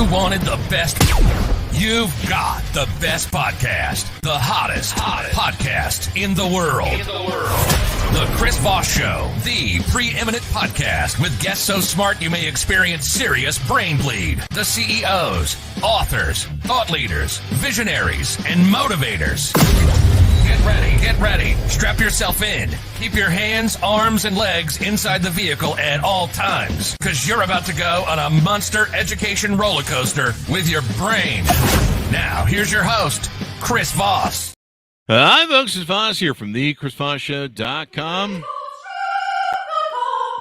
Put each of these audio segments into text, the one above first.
you wanted the best, you've got the best podcast, the hottest podcast in the world. The Chris Voss Show, the preeminent podcast with guests so smart you may experience serious brain bleed. The CEOs, authors, thought leaders, visionaries, and motivators. Get ready. Strap yourself in. Keep your hands, arms, and legs inside the vehicle at all times, because you're about to go on a monster education roller coaster with your brain. Now, here's your host, Chris Voss. Hi, folks. It's Voss here from thechrisvossshow.com.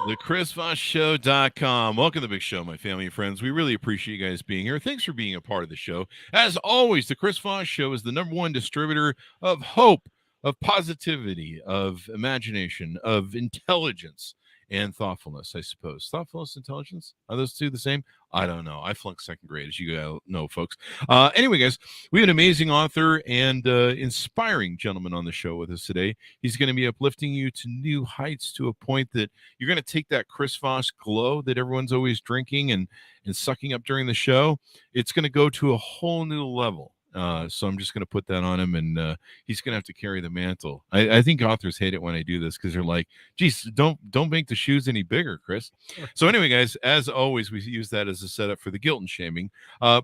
thechrisvossshow.com. Welcome to the big show, my family and friends. We really appreciate you guys being here. Thanks for being a part of the show. As always, the Chris Voss Show is the #1 distributor of hope, of positivity, of imagination, of intelligence, and thoughtfulness, I suppose. Thoughtfulness, intelligence? Are those two the same? I don't know. I flunked second grade, as you know, folks. Anyway, guys, we have an amazing author and inspiring gentleman on the show with us today. He's going to be uplifting you to new heights, to a point that you're going to take that Chris Voss glow that everyone's always drinking and sucking up during the show. It's going to go to a whole new level. So I'm just going to put that on him, and he's going to have to carry the mantle. I think authors hate it when I do this because they're like, geez, don't make the shoes any bigger, Chris. So anyway, guys, as always, we use that as a setup for the guilt and shaming.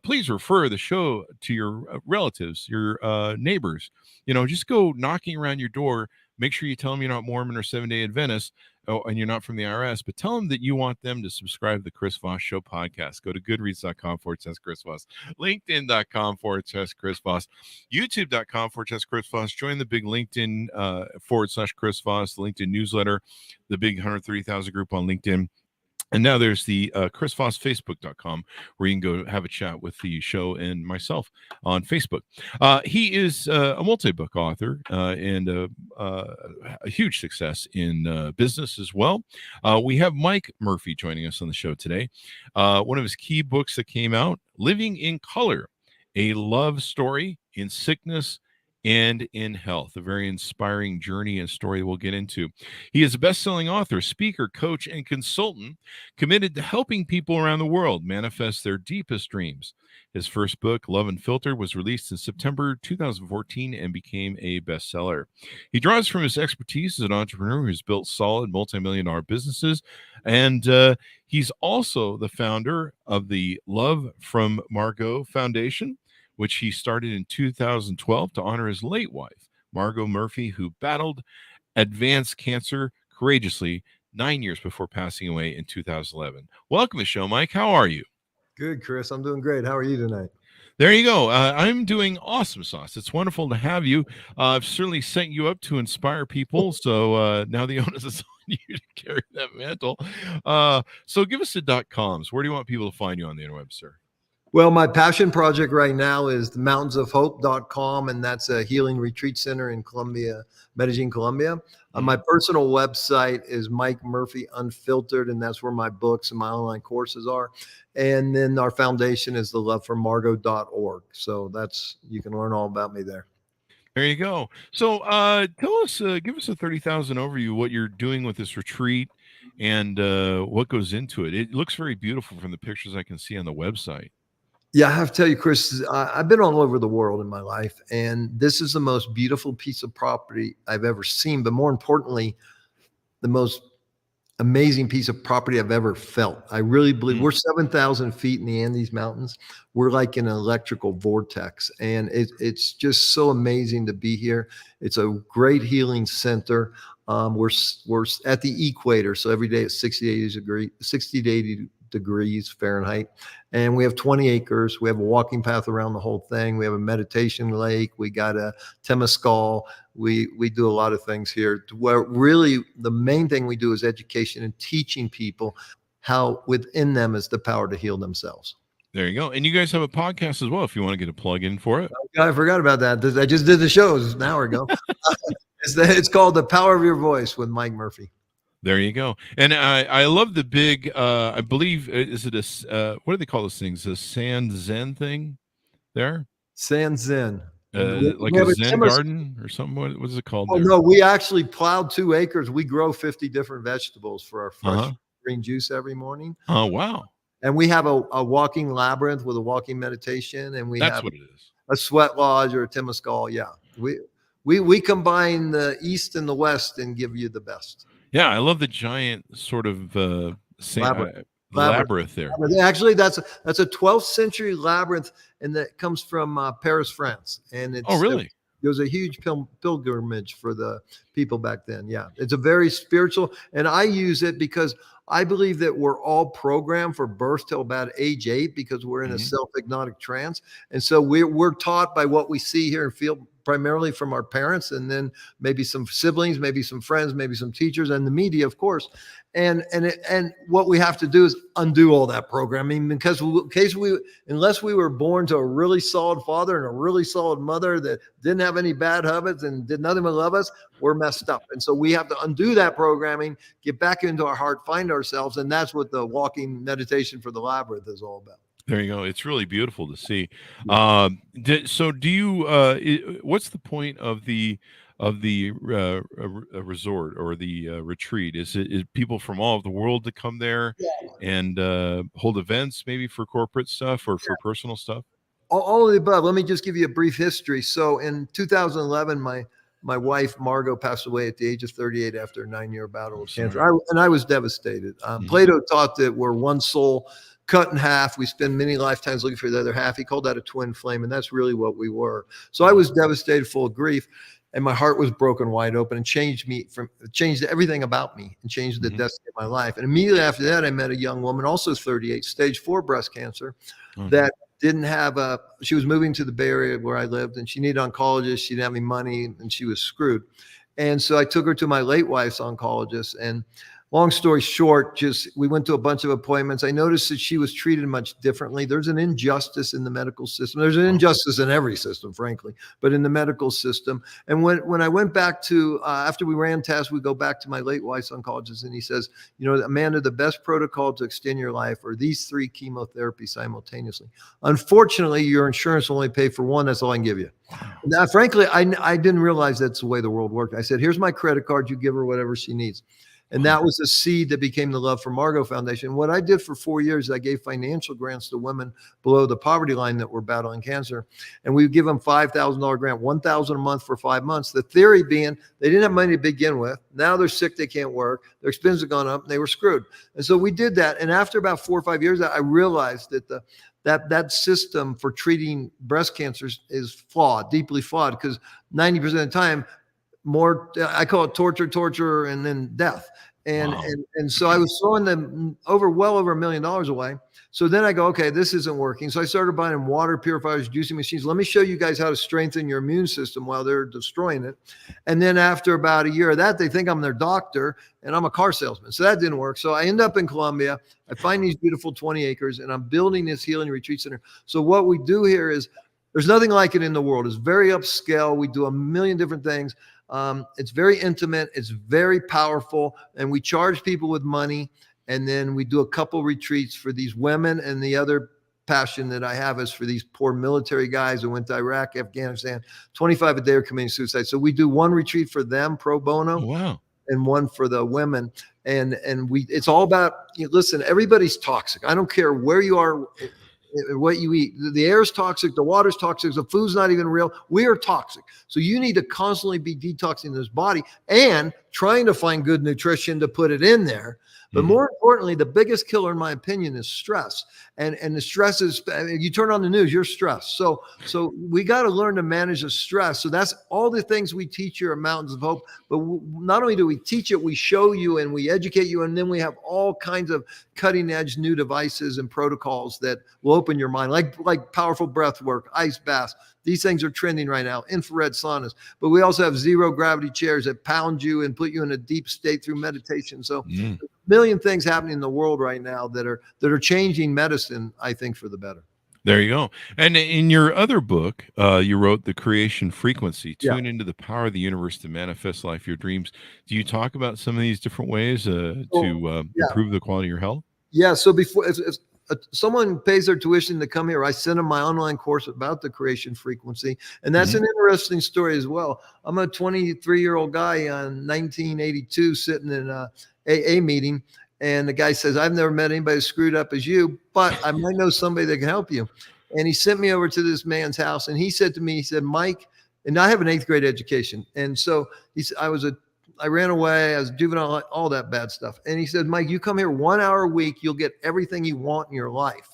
Please refer the show to your relatives, your neighbors. Just go knocking around your door. Make sure you tell them you're not Mormon or Seventh-day Adventist, and you're not from the IRS, but tell them that you want them to subscribe to the Chris Voss Show podcast. Go to goodreads.com/Chris Voss, LinkedIn.com/Chris Voss, YouTube.com/Chris Voss. Join the big LinkedIn /Chris Voss, the LinkedIn newsletter, the big 130,000 group on LinkedIn. And now there's the Chris Voss Facebook.com, where you can go have a chat with the show and myself on Facebook. He is a multi-book author and a huge success in business as well. We have Mike Murphy joining us on the show today. One of his key books that came out, Living in Color, a love story in sickness and in health, a very inspiring journey and story we'll get into. He is a best-selling author, speaker, coach, and consultant committed to helping people around the world manifest their deepest dreams. His first book, Love Unfiltered, was released in September 2014 and became a bestseller. He draws from his expertise as an entrepreneur who's built solid multi-million-dollar businesses, and he's also the founder of the Love from Margot Foundation, which he started in 2012 to honor his late wife, Margot Murphy, who battled advanced cancer courageously 9 years before passing away in 2011. Welcome to the show, Mike. How are you? Good, Chris. I'm doing great. How are you tonight? There you go. I'm doing awesome, Sauce. It's wonderful to have you. I've certainly set you up to inspire people, so now the onus is on you to carry that mantle. So give us the .coms. Where do you want people to find you on the interweb, sir? Well, my passion project right now is the mountainsofhope.com, and that's a healing retreat center in Colombia, Medellin, Colombia. My personal website is Mike Murphy Unfiltered, and that's where my books and my online courses are. And then our foundation is the loveformargot.org. So you can learn all about me there. There you go. So tell us, give us a 30,000 overview what you're doing with this retreat and what goes into it. It looks very beautiful from the pictures I can see on the website. Yeah, I have to tell you, Chris, I've been all over the world in my life, and this is the most beautiful piece of property I've ever seen. But more importantly, the most amazing piece of property I've ever felt. I really believe we're 7,000 feet in the Andes Mountains. We're like an electrical vortex, and it's just so amazing to be here. It's a great healing center. We're at the equator, so every day it's 60 to 80 degrees Fahrenheit, and we have 20 acres. We have a walking path around the whole thing. We have a meditation lake. We got a Temescal. We do a lot of things here. Where really the main thing we do is education and teaching people how within them is the power to heal themselves. There you go. And you guys have a podcast as well, if you want to get a plug in for it. I forgot about that. I just did the shows an hour ago. It's called The Power of Your Voice with Mike Murphy. There you go. And I love the big, I believe, is it what do they call those things? A sand zen thing there? Sand zen. Like a zen garden or something? What is it called? Oh, no, we actually plowed 2 acres. We grow 50 different vegetables for our fresh green juice every morning. Oh, wow. And we have a walking labyrinth with a walking meditation, and we That's have what it is. a sweat lodge or a temescal. Yeah, we combine the East and the West and give you the best. Yeah, I love the giant sort of Labyrinth. the labyrinth there. Actually, that's a 12th century labyrinth, and that comes from Paris, France. And Oh, really? There was a huge pilgrimage for the people back then. Yeah, it's a very spiritual, and I use it because I believe that we're all programmed for birth till about age 8 because we're in a self-hypnotic trance, and so we're taught by what we see, hear, and feel primarily from our parents, and then maybe some siblings, maybe some friends, maybe some teachers, and the media, of course. And what we have to do is undo all that programming, because unless we were born to a really solid father and a really solid mother that didn't have any bad habits and did nothing but love us, we're messed up. And so we have to undo that programming, get back into our heart, find ourselves, and that's what the walking meditation for the labyrinth is all about. There you go. It's really beautiful to see. So do you? What's the point of the resort or the retreat? Is people from all over the world to come there and hold events, maybe for corporate stuff or for personal stuff? All of the above. Let me just give you a brief history. So in 2011, my wife Margot passed away at the age of 38 after a 9-year battle with cancer. I was devastated. Plato taught that we're one soul cut in half. We spend many lifetimes looking for the other half. He called that a twin flame, and that's really what we were. So I was devastated, full of grief, and my heart was broken wide open, and changed everything about me, and changed the destiny of my life. And immediately after that, I met a young woman, also 38, stage 4 breast cancer, that didn't have she was moving to the Bay Area where I lived, and she needed oncologists. She didn't have any money, and she was screwed. And so I took her to my late wife's oncologist, and long story short, we went to a bunch of appointments. I noticed that she was treated much differently. There's an injustice in the medical system. There's an injustice in every system, frankly, but in the medical system. And when I went back to, after we ran tests, we go back to my late wife's oncologist, and he says, Amanda, the best protocol to extend your life are these 3 chemotherapies simultaneously. Unfortunately, your insurance will only pay for one. That's all I can give you. Now, frankly, I didn't realize that's the way the world worked. I said, here's my credit card. You give her whatever she needs. And that was the seed that became the Love for Margot Foundation. What I did for 4 years, I gave financial grants to women below the poverty line that were battling cancer. And we would give them $5,000 grant, $1,000 a month for 5 months. The theory being they didn't have money to begin with. Now they're sick, they can't work. Their expenses have gone up, and they were screwed. And so we did that. And after about 4 or 5 years, I realized that that system for treating breast cancers is flawed, deeply flawed, because 90% of the time, I call it torture, and then death. And so I was throwing them well over $1 million away. So then I go, okay, this isn't working. So I started buying water purifiers, juicing machines. Let me show you guys how to strengthen your immune system while they're destroying it. And then after about a year of that, they think I'm their doctor, and I'm a car salesman. So that didn't work. So I end up in Colombia. I find these beautiful 20 acres, and I'm building this healing retreat center. So what we do here is, there's nothing like it in the world. It's very upscale. We do a million different things. It's very intimate. It's very powerful. And we charge people with money. And then we do a couple retreats for these women. And the other passion that I have is for these poor military guys who went to Iraq, Afghanistan, 25 a day are committing suicide. So we do one retreat for them pro bono. Oh, wow. And one for the women. And it's all about, listen, everybody's toxic. I don't care where you are, what you eat. The air is toxic, the water's toxic, the food's not even real. We are toxic. So you need to constantly be detoxing this body and trying to find good nutrition to put it in there. But more importantly, the biggest killer, in my opinion, is stress. And the stress is, you turn on the news, you're stressed. So we got to learn to manage the stress. So that's all the things we teach here at Mountains of Hope. But not only do we teach it, we show you and we educate you. And then we have all kinds of cutting edge new devices and protocols that will open your mind, like powerful breath work, ice baths. These things are trending right now, infrared saunas. But we also have zero gravity chairs that pound you and put you in a deep state through meditation. So a million things happening in the world right now that are changing medicine, I think, for the better. There you go. And in your other book, you wrote The Creation Frequency, Tune into the power of the universe to manifest life, your dreams. Do you talk about some of these different ways to improve the quality of your health? Yeah. So before if someone pays their tuition to come here, I send them my online course about the creation frequency. And that's an interesting story as well. I'm a 23-year-old guy in 1982 sitting in a AA meeting. And the guy says, I've never met anybody as screwed up as you, but I might know somebody that can help you. And he sent me over to this man's house. And he said to me, he said, Mike, and I have an 8th grade education. And so he said, I ran away, I was juvenile, all that bad stuff. And he said, Mike, you come here 1 hour a week, you'll get everything you want in your life.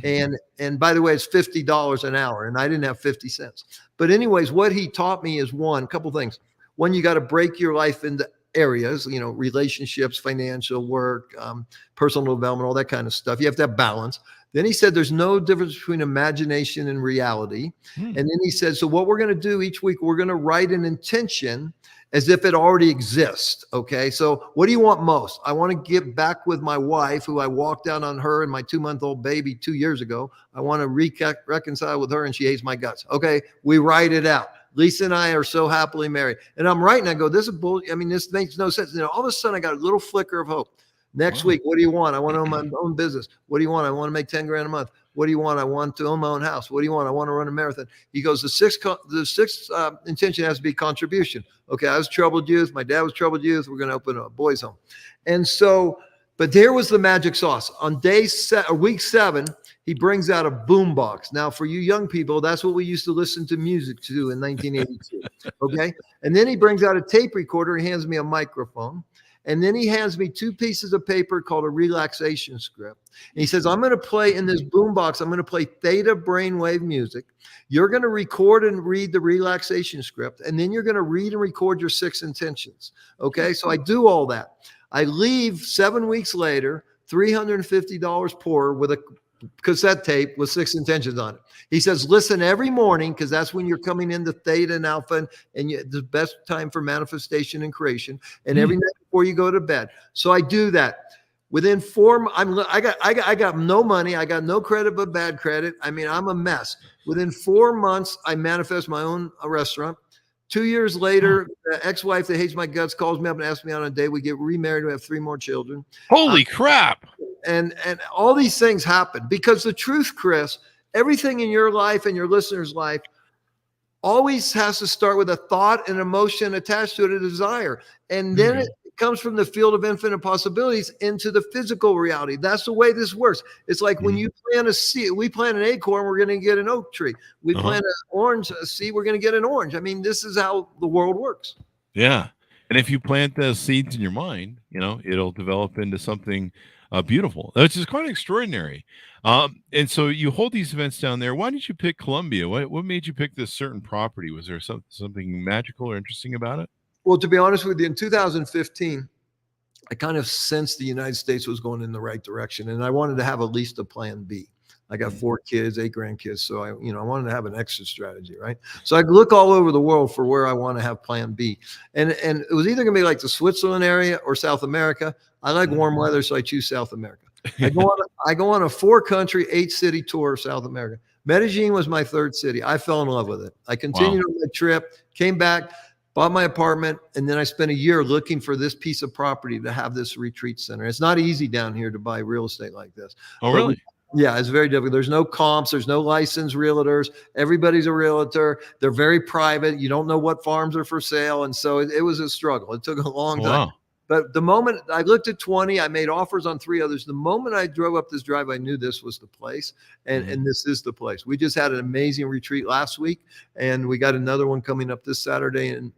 And by the way, it's $50 an hour. And I didn't have 50 cents. But anyways, what he taught me is a couple things. One, you got to break your life into areas, relationships, financial work, personal development, all that kind of stuff. You have to have balance. Then he said, there's no difference between imagination and reality. And then he said, so what we're going to do each week, we're going to write an intention as if it already exists. Okay. So what do you want most? I want to get back with my wife, who I walked out on her and my 2-month-old baby 2 years ago. I want to reconcile with her and she hates my guts. Okay. We write it out. Lisa and I are so happily married. And I'm writing, I go, this is bull. I mean, this makes no sense. All of a sudden I got a little flicker of hope. Next week, what do you want? I want to own my own business. What do you want? I want to make 10 grand a month. What do you want? I want to own my own house. What do you want? I want to run a marathon. He goes, the sixth intention has to be contribution. Okay, I was troubled youth. My dad was troubled youth. We're going to open a boys' home. And so, but there was the magic sauce. On week 7, he brings out a boom box. Now, for you young people, that's what we used to listen to music to in 1982. Okay, and then he brings out a tape recorder. He hands me a microphone. And then he hands me 2 pieces of paper called a relaxation script. And he says, I'm going to play in this boombox. I'm going to play theta brainwave music. You're going to record and read the relaxation script. And then you're going to read and record your 6 intentions. Okay. So I do all that. I leave 7 weeks later, $350 poorer with a cassette tape with 6 intentions on it. He says, listen every morning, because that's when you're coming into theta and alpha, and the best time for manifestation and creation, and every night before you go to bed. So I do that. Within 4 I got no money. I got no credit but bad credit. I mean, I'm a mess. Within 4 months, I manifest my own restaurant. 2 years later, the ex-wife that hates my guts calls me up and asks me out on a date. We get remarried. We have 3 more children. Holy crap. And all these things happen because the truth, Chris, everything in your life and your listener's life always has to start with a thought and emotion attached to it, a desire. And then it comes from the field of infinite possibilities into the physical reality. That's the way this works. It's like when you plant a seed, we plant an acorn, we're going to get an oak tree. We plant an orange seed, we're going to get an orange. I mean, this is how the world works. Yeah. And if you plant the seeds in your mind, it'll develop into something beautiful, which is quite extraordinary. And so you hold these events down there. Why did you pick Columbia? What made you pick this certain property? Was there something magical or interesting about it? Well, to be honest with you, in 2015, I kind of sensed the United States was going in the right direction, and I wanted to have at least a plan B. I got 4 kids, 8 grandkids, so I wanted to have an exit strategy, right? So I look all over the world for where I want to have plan B, and it was either going to be like the Switzerland area or South America. I like warm weather, so I choose South America. I go on a 4-country, 8-city tour of South America. Medellin was my 3rd city. I fell in love with it. I continued on my trip, came back, bought my apartment, and then I spent a year looking for this piece of property to have this retreat center. It's not easy down here to buy real estate like this. Oh, really? Yeah, it's very difficult. There's no comps. There's no licensed realtors. Everybody's a realtor. They're very private. You don't know what farms are for sale. And so it was a struggle. It took a long time. Wow. But the moment I looked at 20, I made offers on 3 others. The moment I drove up this drive, I knew this was the place. And this is the place. We just had an amazing retreat last week, and we got another one coming up this Saturday. And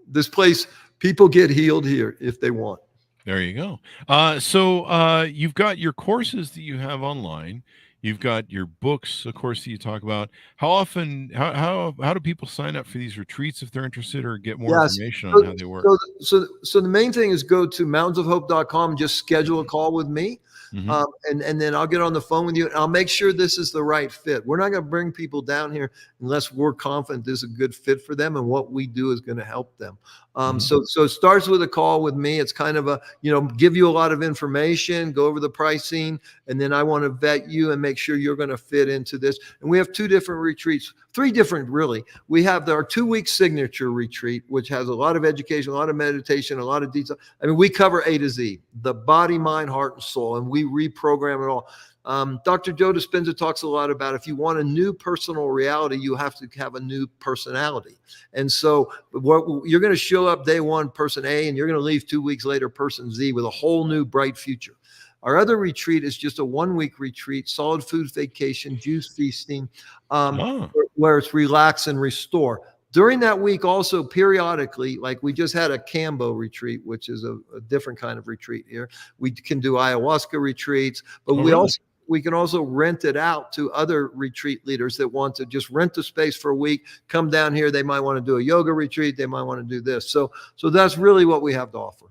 this place, people get healed here if they want. There you go. So you've got your courses that you have online. You've got your books, of course, that you talk about. How often, how do people sign up for these retreats if they're interested, or get more information on how they work? So the main thing is go to mountainsofhope.com, just schedule a call with me. And then I'll get on the phone with you, and I'll make sure this is the right fit. We're not going to bring people down here unless we're confident this is a good fit for them and what we do is going to help them. So it starts with a call with me. It's kind of give you a lot of information, go over the pricing, and then I want to vet you and make sure you're going to fit into this. And we have 2 different retreats, 3 different, really. We have our 2-week signature retreat, which has a lot of education, a lot of meditation, a lot of detail. I mean, we cover A to Z, the body, mind, heart, and soul, and we reprogram it all. Dr. Joe Dispenza talks a lot about if you want a new personal reality, you have to have a new personality. And so you're going to show up day one, person A, and you're going to leave 2 weeks later, person Z, with a whole new bright future. Our other retreat is just a 1-week retreat, solid food vacation, juice feasting, where it's relax and restore. During that week, also periodically, like we just had a Cambo retreat, which is a different kind of retreat here. We can do ayahuasca retreats, but we can also rent it out to other retreat leaders that want to just rent the space for a week, come down here. They might want to do a yoga retreat. They might want to do this. So that's really what we have to offer.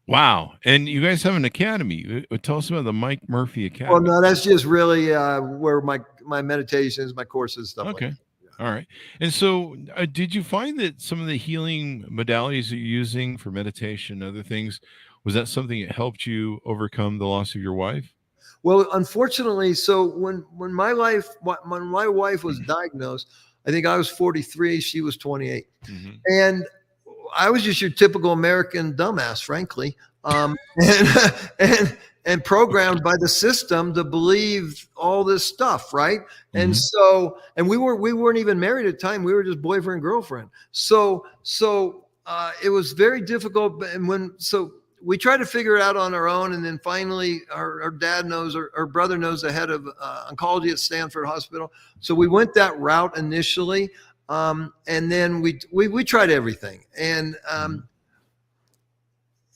Wow. And you guys have an academy. Tell us about the Mike Murphy Academy. Well, no, that's just really where my meditations, my courses, stuff like that. All right. And so did you find that some of the healing modalities that you're using for meditation, other things, was that something that helped you overcome the loss of your wife? Well, unfortunately, so when my wife was diagnosed, I think I was 43, she was 28. Mm-hmm. And I was just your typical American dumbass, frankly, and programmed by the system to believe all this stuff, right? Mm-hmm. And so, and we weren't even married at the time; we were just boyfriend and girlfriend. So it was very difficult. And we tried to figure it out on our own, and then finally, our dad knows, our brother knows the head of oncology at Stanford Hospital. So we went that route initially. And then we tried everything, and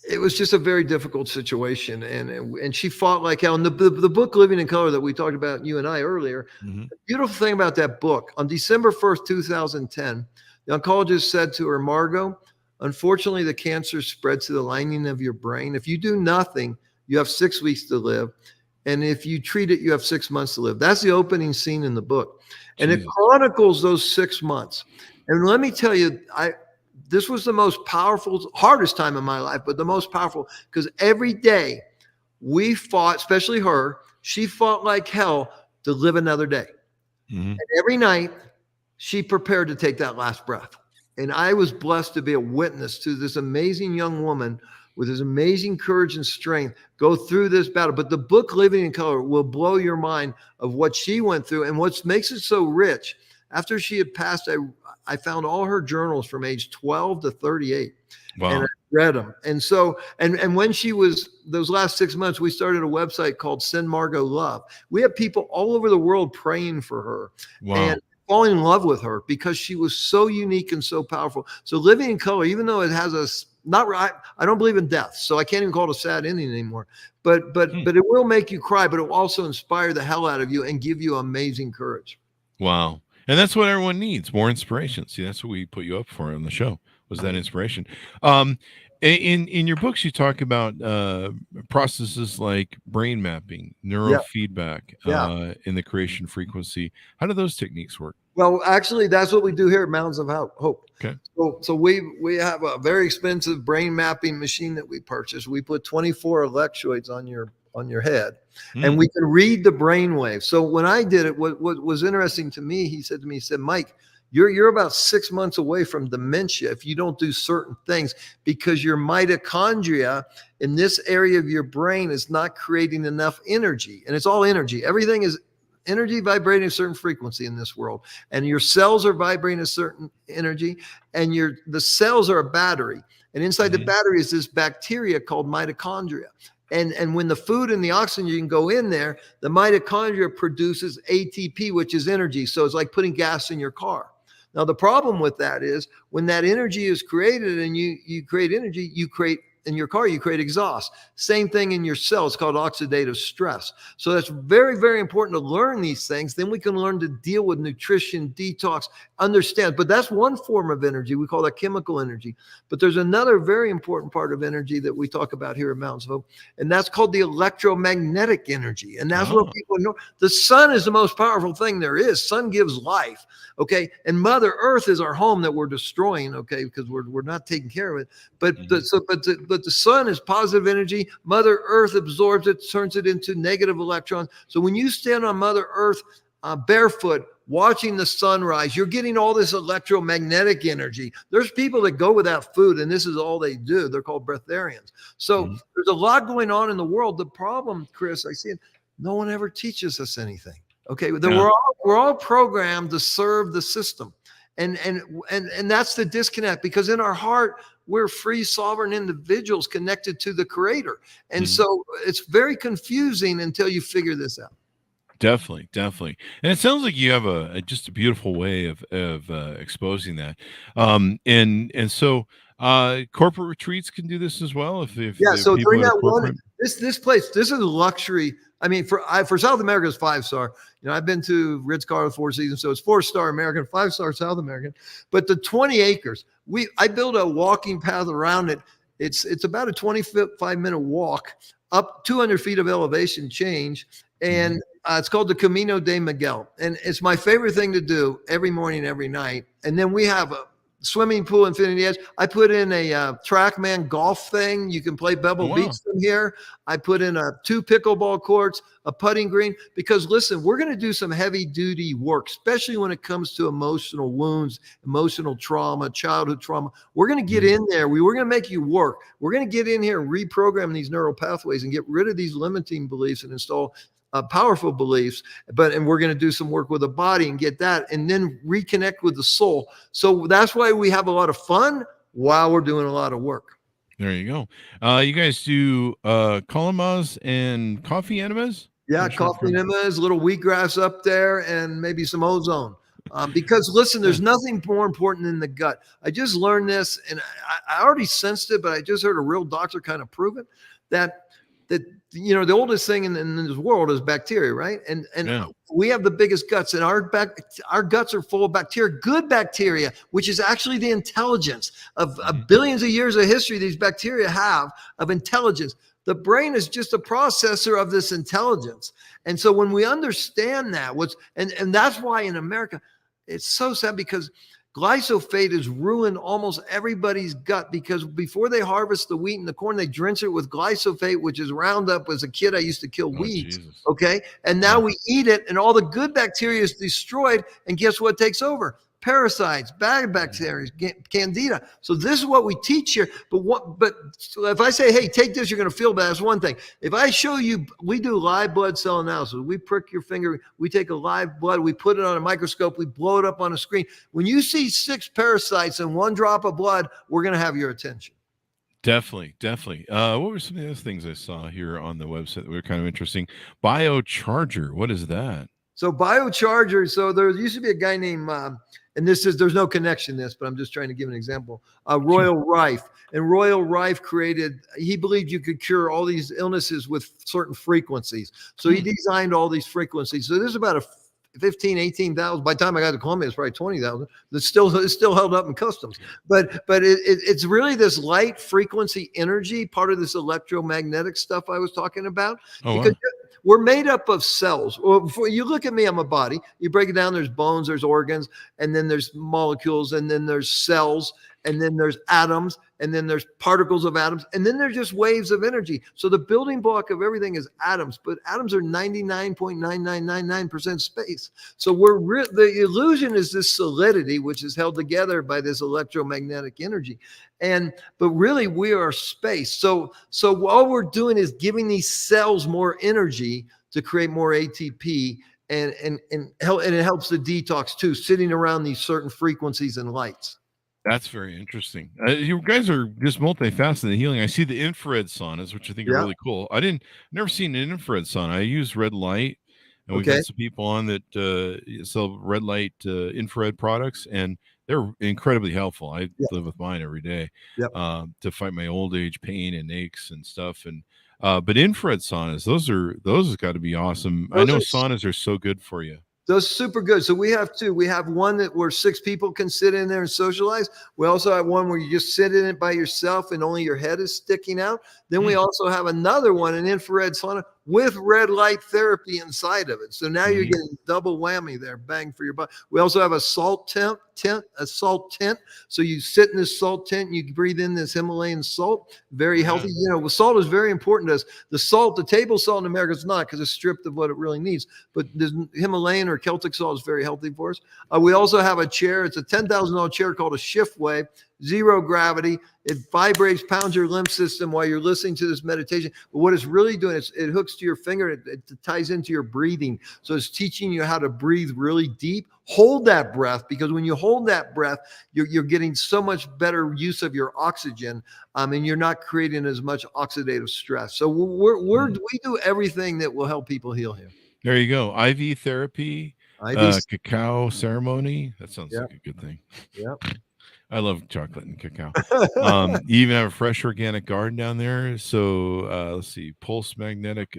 it was just a very difficult situation. And she fought like hell. And the book Living in Color that we talked about, you and I earlier, the beautiful thing about that book, on December 1st, 2010, the oncologist said to her, Margot, unfortunately, the cancer spread to the lining of your brain. If you do nothing, you have 6 weeks to live. And if you treat it, you have 6 months to live. That's the opening scene in the book. And it chronicles those 6 months. And let me tell you, this was the most powerful, hardest time in my life, but the most powerful, because every day we fought, especially her, she fought like hell to live another day. Mm-hmm. And every night she prepared to take that last breath. And I was blessed to be a witness to this amazing young woman with his amazing courage and strength go through this battle. But the book Living in Color will blow your mind of what she went through. And what makes it so rich, after she had passed, I found all her journals from age 12 to 38. Wow. And I read them. And so, and when she was, those last 6 months, we started a website called Send Margot Love. We have people all over the world praying for her. Wow. And falling in love with her because she was so unique and so powerful. So Living in Color, even though it has I don't believe in death, so I can't even call it a sad ending anymore. But it will make you cry, but it will also inspire the hell out of you and give you amazing courage. Wow. And that's what everyone needs, more inspiration. See, that's what we put you up for on the show, was that inspiration. In your books, you talk about processes like brain mapping, neurofeedback, in the creation frequency. How do those techniques work? Well, actually, that's what we do here at Mountains of Hope. Okay. So we have a very expensive brain mapping machine that we purchased. We put 24 electrodes on your head, and we can read the brain waves. So when I did it, what was interesting to me, he said, Mike, you're about 6 months away from dementia if you don't do certain things, because your mitochondria in this area of your brain is not creating enough energy. And it's all energy. Everything is energy vibrating a certain frequency in this world. And your cells are vibrating a certain energy, and the cells are a battery. And inside the battery is this bacteria called mitochondria. And when the food and the oxygen go in there, the mitochondria produces ATP, which is energy. So it's like putting gas in your car. Now, the problem with that is when that energy is created and you create energy, you create in your car, you create exhaust. Same thing in your cells, called oxidative stress. So that's very, very important to learn these things. Then we can learn to deal with nutrition, detox, understand. But that's one form of energy. We call that chemical energy. But there's another very important part of energy that we talk about here at Mountains of Hope, and that's called the electromagnetic energy. And that's what people know. The sun is the most powerful thing there is. Sun gives life. Okay. And Mother Earth is our home that we're destroying. Okay. Because we're not taking care of it. But the sun is positive energy. Mother Earth absorbs it, turns it into negative electrons. So when you stand on Mother Earth barefoot, watching the sunrise, you're getting all this electromagnetic energy. There's people that go without food, and this is all they do. They're called breatharians. So there's a lot going on in the world. The problem, Chris, I see it. No one ever teaches us anything. Okay, Yeah. we're all programmed to serve the system, and that's the disconnect, because in our heart we're free, sovereign individuals connected to the Creator, and Mhm. so it's very confusing until you figure this out. Definitely, definitely, and it sounds like you have just a beautiful way of exposing that, and so corporate retreats can do this as well if Yeah, the so people during that are that one, corporate. this place, this is a luxury. I mean, for South America, it's 5-star. I've been to Ritz-Carlton, Four Seasons, so it's 4-star American, 5-star South American. But the 20 acres, I built a walking path around it. It's about a 25-minute walk up 200 feet of elevation change, Mhm. and it's called the Camino de Miguel, and it's my favorite thing to do every morning, every night. And then we have a swimming pool, Infinity Edge. I put in a TrackMan golf thing. You can play Oh, Pebble wow. Beach from here. I put in 2 pickleball courts, a putting green, because listen, we're going to do some heavy duty work, especially when it comes to emotional wounds, emotional trauma, childhood trauma. We're going to get Mhm. in there. We're going to make you work. We're going to get in here and reprogram these neural pathways and get rid of these limiting beliefs and install powerful beliefs. And we're going to do some work with the body and get that, and then reconnect with the soul. So that's why we have a lot of fun while we're doing a lot of work. There you go. You guys do columbas and coffee enemas? Yeah, Not sure if coffee I'm- enemas, little wheatgrass up there, and maybe some ozone. Because listen, Yeah. there's nothing more important than the gut. I just learned this, and I already sensed it, but I just heard a real doctor kind of prove it, that that the oldest thing in this world is bacteria, right? And Yeah. we have the biggest guts, and our guts are full of bacteria, good bacteria, which is actually the intelligence of Mhm. billions of years of history. These bacteria have of intelligence. The brain is just a processor of this intelligence. And so when we understand that, and that's why in America, it's so sad, because glyphosate has ruined almost everybody's gut, because before they harvest the wheat and the corn, they drench it with glyphosate, which is Roundup. As a kid, I used to kill Oh, weeds. Jesus. Okay. And now Yeah. we eat it, and all the good bacteria is destroyed. And guess what takes over? Parasites, bad bacteria, candida. So this is what we teach here. But if I say, hey, take this, you're going to feel bad. That's one thing. If I show you, we do live blood cell analysis. We prick your finger. We take a live blood. We put it on a microscope. We blow it up on a screen. When you see 6 parasites in 1 drop of blood, we're going to have your attention. Definitely, definitely. What were some of the other things I saw here on the website that were kind of interesting? Biocharger. What is that? So biocharger. So there used to be a guy named, and there's no connection to this, but I'm just trying to give an example. Sure. Royal Rife, and Royal Rife he believed you could cure all these illnesses with certain frequencies. So he designed all these frequencies. So there's about a 15, 18,000. By the time I got to Columbia, it's probably 20,000. It's still held up in customs. But it's really this light frequency energy, part of this electromagnetic stuff I was talking about. Oh, Because wow. we're made up of cells. Well, before you look at me, I'm a body. You break it down, there's bones, there's organs, and then there's molecules, and then there's cells, and then there's atoms, and then there's particles of atoms, and then there's just waves of energy. So the building block of everything is atoms, but atoms are 99.9999% space. So the illusion is this solidity, which is held together by this electromagnetic energy. But really we are space. So all we're doing is giving these cells more energy to create more ATP, and it helps the detox too, sitting around these certain frequencies and lights. That's very interesting. You guys are just multifaceted healing. I see the infrared saunas, which I think are Yeah. really cool. Never seen an infrared sauna. I use red light, and we've Okay. had some people on that sell red light infrared products, and they're incredibly helpful. I Yeah. live with mine every day Yep. to fight my old age pain and aches and stuff. And but infrared saunas, those have got to be awesome. I Those know are saunas are so good for you. Those are super good. So we have 2. We have one where 6 people can sit in there and socialize. We also have one where you just sit in it by yourself and only your head is sticking out. Then we also have another one, an infrared sauna with red light therapy inside of it. So now you're getting double whammy there, bang for your buck. We also have a salt temp. tent, a salt tent. So you sit in this salt tent and you breathe in this Himalayan salt, very healthy. You know, salt is very important to us. The salt, the table salt in America is not, because it's stripped of what it really needs. But the Himalayan or Celtic salt is very healthy for us. We also have a chair. It's a $10,000 chair called a Shift Wave, zero gravity. It vibrates, pounds your lymph system while you're listening to this meditation. But what it's really doing is it hooks to your finger. It ties into your breathing. So it's teaching you how to breathe really deep. Hold that breath, because when you hold that breath, you're getting so much better use of your oxygen, and you're not creating as much oxidative stress. So we do everything that will help people heal here. There you go. IV therapy, IVs. cacao ceremony. That sounds Yep. like a good thing. Yep. I love chocolate and cacao. You even have a fresh organic garden down there. So let's see, pulse electromagnetic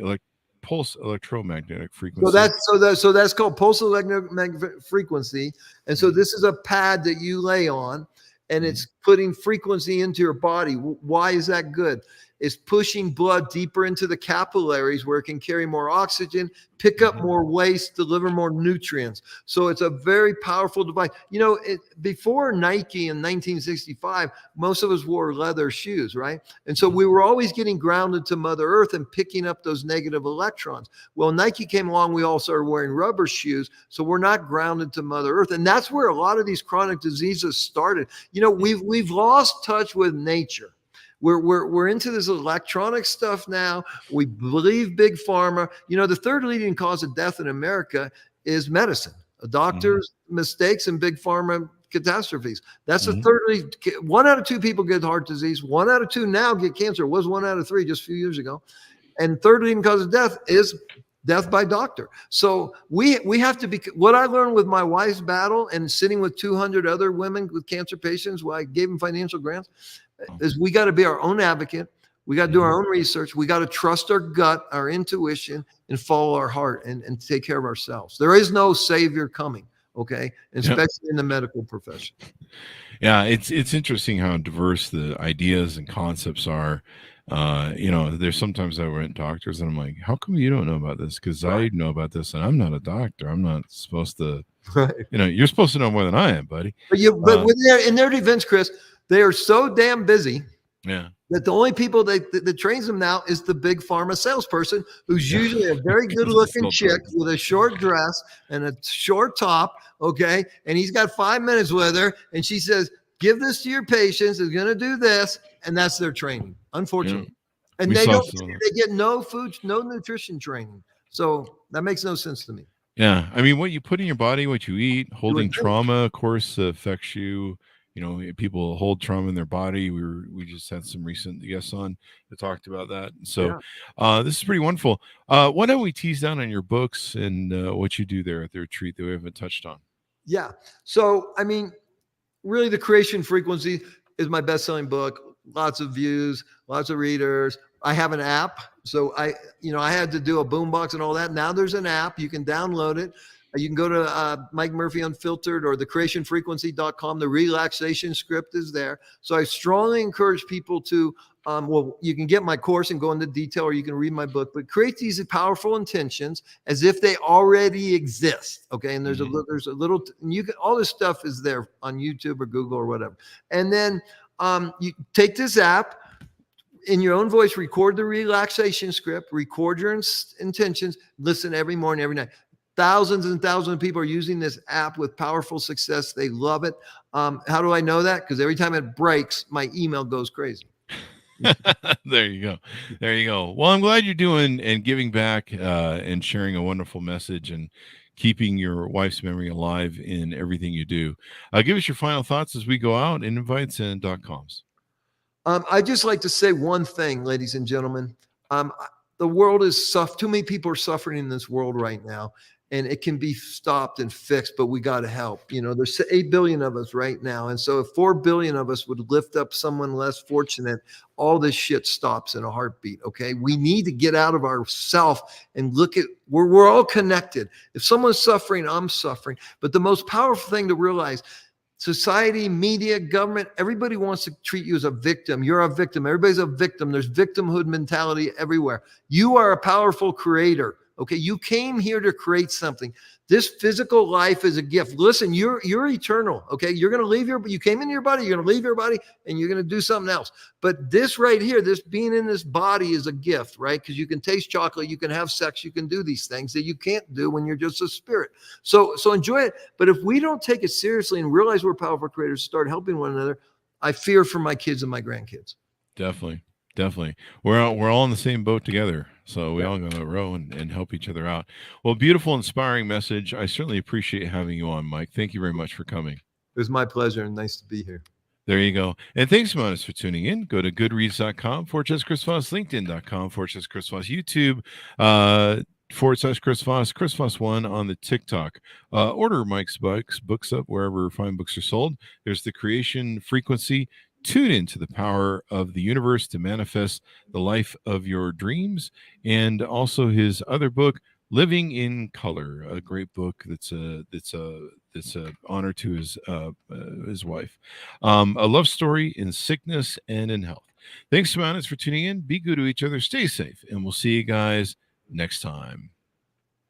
frequency. So that's called pulse electromagnetic frequency. And so this is a pad that you lay on, and it's putting frequency into your body. Why is that good? It's pushing blood deeper into the capillaries where it can carry more oxygen, pick up more waste, deliver more nutrients. So it's a very powerful device. You know, before Nike in 1965, most of us wore leather shoes, right? And so we were always getting grounded to Mother Earth and picking up those negative electrons. Well, Nike came along, we all started wearing rubber shoes, so we're not grounded to Mother Earth. And that's where a lot of these chronic diseases started. You know, we've lost touch with nature. We're into this electronic stuff now. We believe big pharma. You know, the third leading cause of death in America is medicine, doctors' mistakes, and big pharma catastrophes. That's the third lead. 1 out of 2 people get heart disease. 1 out of 2 now get cancer. It was 1 out of 3 just a few years ago. And third leading cause of death is death by doctor. So we have to be, what I learned with my wife's battle and sitting with 200 other women with cancer patients while I gave them financial grants, is we got to be our own advocate. We got to do our own research. We got to trust our gut, our intuition, and follow our heart and take care of ourselves. There is no savior coming, okay? Especially in the medical profession. Yeah, it's interesting how diverse the ideas and concepts are. You know, there's sometimes I went to doctors and I'm like, how come you don't know about this? Because I know about this and I'm not a doctor. I'm not supposed to, you know, you're supposed to know more than I am, buddy. But in their defense, Chris, they are so damn busy that the only people that trains them now is the big pharma salesperson, who's usually a very good looking chick with a short dress and a short top. Okay. And he's got 5 minutes with her. And she says, give this to your patients. It's going to do this. And that's their training, unfortunately. And they get no food, no nutrition training. So that makes no sense to me. Yeah. I mean, what you put in your body, what you eat, holding trauma, of course, affects you. You know, people hold trauma in their body. We just had some recent guests on that talked about that. So this is pretty wonderful. Why don't we tease down on your books and what you do there at the retreat that we haven't touched on? Yeah. So, I mean, really, The Creation Frequency is my best-selling book. Lots of views, lots of readers. I have an app. So I had to do a boombox and all that. Now there's an app. You can download it. You can go to Mike Murphy Unfiltered or thecreationfrequency.com. The relaxation script is there. So I strongly encourage people to, you can get my course and go into detail, or you can read my book, but create these powerful intentions as if they already exist. Okay. And there's a little, all this stuff is there on YouTube or Google or whatever. And then you take this app, in your own voice, record the relaxation script, record your intentions, listen every morning, every night. Thousands and thousands of people are using this app with powerful success. They love it. How do I know that? Because every time it breaks, my email goes crazy. There you go. There you go. Well, I'm glad you're doing and giving back and sharing a wonderful message and keeping your wife's memory alive in everything you do. Give us your final thoughts as we go out, and invites and .coms. I just like to say one thing, ladies and gentlemen. The world is too many people are suffering in this world right now, and it can be stopped and fixed, but we got to help. You know, there's 8 billion of us right now. And so if 4 billion of us would lift up someone less fortunate, all this shit stops in a heartbeat. Okay. We need to get out of ourself and look at we're all connected. If someone's suffering, I'm suffering. But the most powerful thing to realize, society, media, government, everybody wants to treat you as a victim. You're a victim. Everybody's a victim. There's victimhood mentality everywhere. You are a powerful creator. Okay, you came here to create something. This physical life is a gift. Listen, you're eternal. Okay, you're going to leave you came into your body, you're going to leave your body, and you're going to do something else. But this right here, this being in this body is a gift, right? Because you can taste chocolate, you can have sex, you can do these things that you can't do when you're just a spirit. So enjoy it. But if we don't take it seriously and realize we're powerful creators, start helping one another, I fear for my kids and my grandkids. Definitely. We're all in the same boat together. So we all got to row and help each other out. Well, beautiful, inspiring message. I certainly appreciate having you on, Mike. Thank you very much for coming. It was my pleasure and nice to be here. There you go. And thanks so much for tuning in. Go to goodreads.com/Chris Voss, LinkedIn.com/Chris Voss, YouTube, /Chris Voss, Chris Voss 1 on the TikTok. Order Mike's books up wherever fine books are sold. There's The Creation Frequency. Tune into the power of the universe to manifest the life of your dreams. And also his other book, Living in Color, a great book that's a honor to his wife. A love story in sickness and in health. Thanks so much for tuning in. Be good to each other. Stay safe. And we'll see you guys next time.